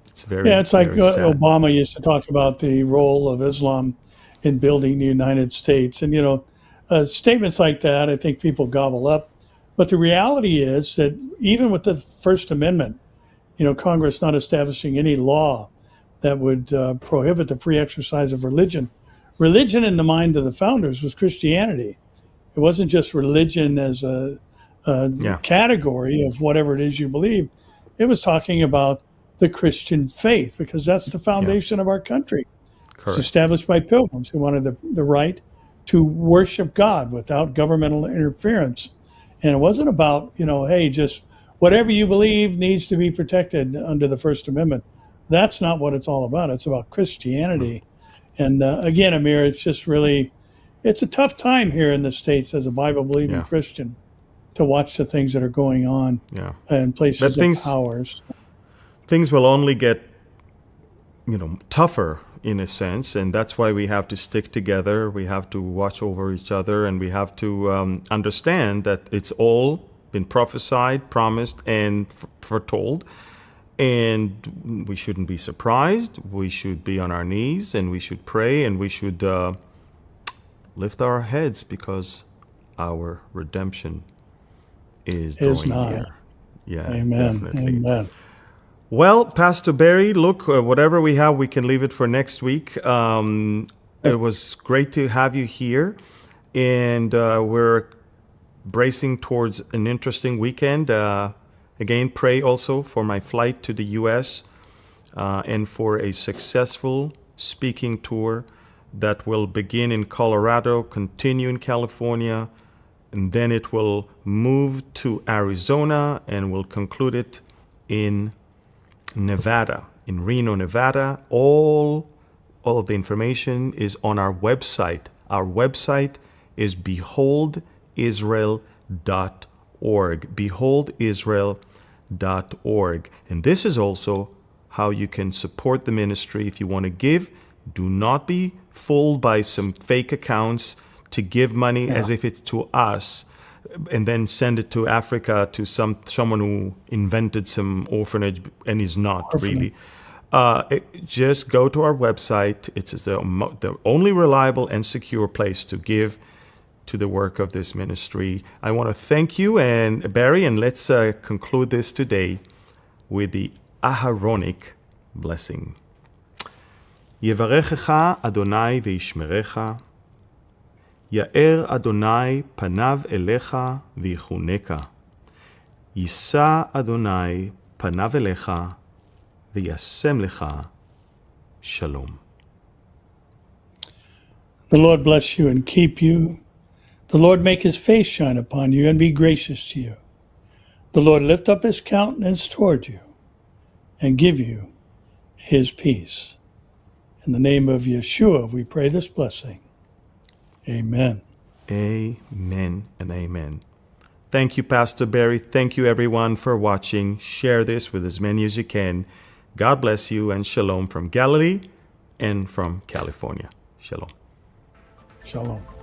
it's very, it's like sad. Obama used to talk about the role of Islam in building the United States. And, statements like that, I think people gobble up. But the reality is that even with the First Amendment, Congress not establishing any law that would prohibit the free exercise of religion. Religion in the mind of the founders was Christianity. It wasn't just religion as a category of whatever it is you believe. It was talking about the Christian faith, because that's the foundation of our country. was established by pilgrims who wanted the right to worship God without governmental interference. And it wasn't about, hey, just whatever you believe needs to be protected under the First Amendment. That's not what it's all about. It's about Christianity. And again, Amir, it's a tough time here in the States as a Bible-believing Christian to watch the things that are going on in places of powers. Things will only get, tougher in a sense, and that's why we have to stick together. We have to watch over each other, and we have to understand that it's all been prophesied, promised, and foretold. And we shouldn't be surprised. We should be on our knees, and we should pray, and we should lift our heads because our redemption is drawing near. Yeah, amen. Definitely. Amen. Well, Pastor Barry, look, whatever we have, we can leave it for next week. It was great to have you here, and we're bracing towards an interesting weekend. Again, pray also for my flight to the U.S. And for a successful speaking tour that will begin in Colorado, continue in California, and then it will move to Arizona, and we'll conclude it in Nevada, in Reno, Nevada. All of the information is on our website. Our website is beholdisrael.org. Beholdisrael.org. And this is also how you can support the ministry. If you want to give, do not be fooled by some fake accounts to give money as if it's to us and then send it to Africa to someone who invented some orphanage and is not really. Just go to our website. It's the only reliable and secure place to give to the work of this ministry. I want to thank you, and Barry, and let's conclude this today with the Aharonic blessing. יברכך אדוני וישמרך, יאר אדוני פניו אליך ויחונקה, יישא אדוני פניו אליך וישם לך שלום. The Lord bless you and keep you. The Lord make his face shine upon you and be gracious to you. The Lord lift up his countenance toward you and give you his peace. In the name of Yeshua, we pray this blessing. Amen. Amen and amen. Thank you, Pastor Barry. Thank you, everyone, for watching. Share this with as many as you can. God bless you, and shalom from Galilee and from California. Shalom. Shalom.